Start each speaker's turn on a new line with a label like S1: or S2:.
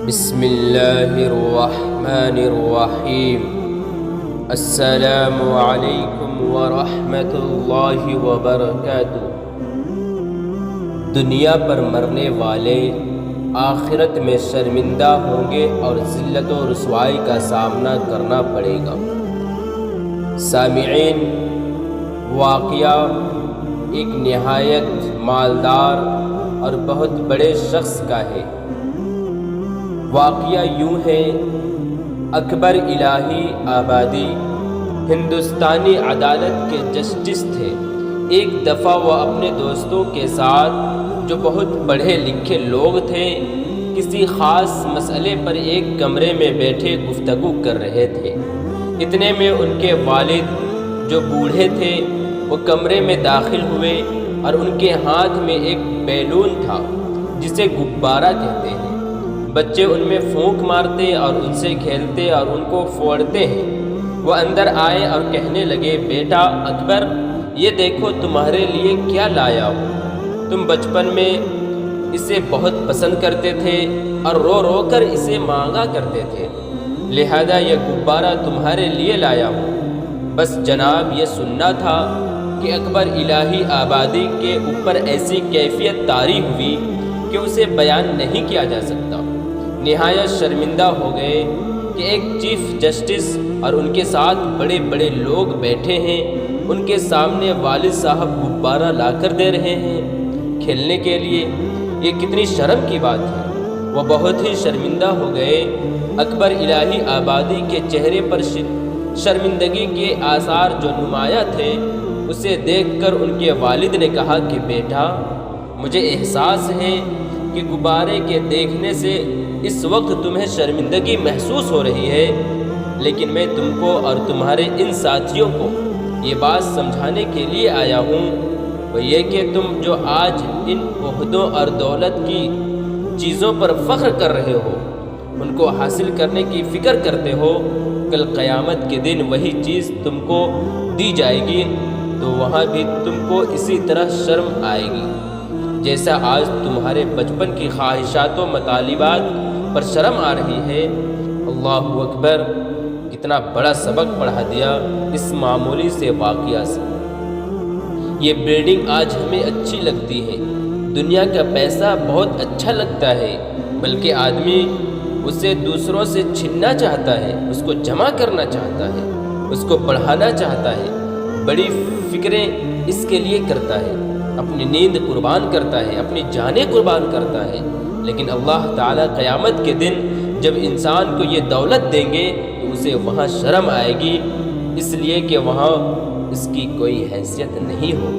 S1: بسم اللہ الرحمن الرحیم۔ السلام علیکم ورحمۃ اللہ وبرکاتہ۔ دنیا پر مرنے والے آخرت میں شرمندہ ہوں گے اور ذلت و رسوائی کا سامنا کرنا پڑے گا۔ سامعین، واقعہ ایک نہایت مالدار اور بہت بڑے شخص کا ہے۔ واقعہ یوں ہے، اکبر الہی آبادی ہندوستانی عدالت کے جسٹس تھے۔ ایک دفعہ وہ اپنے دوستوں کے ساتھ، جو بہت پڑھے لکھے لوگ تھے، کسی خاص مسئلے پر ایک کمرے میں بیٹھے گفتگو کر رہے تھے۔ اتنے میں ان کے والد، جو بوڑھے تھے، وہ کمرے میں داخل ہوئے اور ان کے ہاتھ میں ایک بیلون تھا جسے غبارہ کہتے ہیں۔ بچے ان میں پھونک مارتے اور ان سے کھیلتے اور ان کو پھوڑتے ہیں۔ وہ اندر آئے اور کہنے لگے، بیٹا اکبر، یہ دیکھو تمہارے لیے کیا لایا ہوں۔ تم بچپن میں اسے بہت پسند کرتے تھے اور رو رو کر اسے مانگا کرتے تھے، لہذا یہ غبارہ تمہارے لیے لایا ہوں۔ بس جناب، یہ سننا تھا کہ اکبر الہی آبادی کے اوپر ایسی کیفیت طاری ہوئی کہ اسے بیان نہیں کیا جا سکتا۔ نہایت شرمندہ ہو گئے کہ ایک چیف جسٹس اور ان کے ساتھ بڑے بڑے لوگ بیٹھے ہیں، ان کے سامنے والد صاحب غبارہ لا کر دے رہے ہیں کھیلنے کے لیے۔ یہ کتنی شرم کی بات ہے۔ وہ بہت ہی شرمندہ ہو گئے۔ اکبر الہی آبادی کے چہرے پر شرمندگی کے آثار جو نمایاں تھے، اسے دیکھ کر ان کے والد نے کہا کہ بیٹا، مجھے احساس ہے کہ غبارے کے دیکھنے سے اس وقت تمہیں شرمندگی محسوس ہو رہی ہے، لیکن میں تم کو اور تمہارے ان ساتھیوں کو یہ بات سمجھانے کے لیے آیا ہوں، وہ یہ کہ تم جو آج ان عہدوں اور دولت کی چیزوں پر فخر کر رہے ہو، ان کو حاصل کرنے کی فکر کرتے ہو، کل قیامت کے دن وہی چیز تم کو دی جائے گی تو وہاں بھی تم کو اسی طرح شرم آئے گی جیسا آج تمہارے بچپن کی خواہشات و مطالبات پر شرم آ رہی ہے۔ اللہ اکبر! کتنا بڑا سبق پڑھا دیا اس معمولی سے واقعہ سے۔ یہ بلڈنگ آج ہمیں اچھی لگتی ہے، دنیا کا پیسہ بہت اچھا لگتا ہے، بلکہ آدمی اسے دوسروں سے چھیننا چاہتا ہے، اس کو جمع کرنا چاہتا ہے، اس کو بڑھانا چاہتا ہے، بڑی فکریں اس کے لیے کرتا ہے، اپنی نیند قربان کرتا ہے، اپنی جانیں قربان کرتا ہے، لیکن اللہ تعالیٰ قیامت کے دن جب انسان کو یہ دولت دیں گے تو اسے وہاں شرم آئے گی، اس لیے کہ وہاں اس کی کوئی حیثیت نہیں ہوگی۔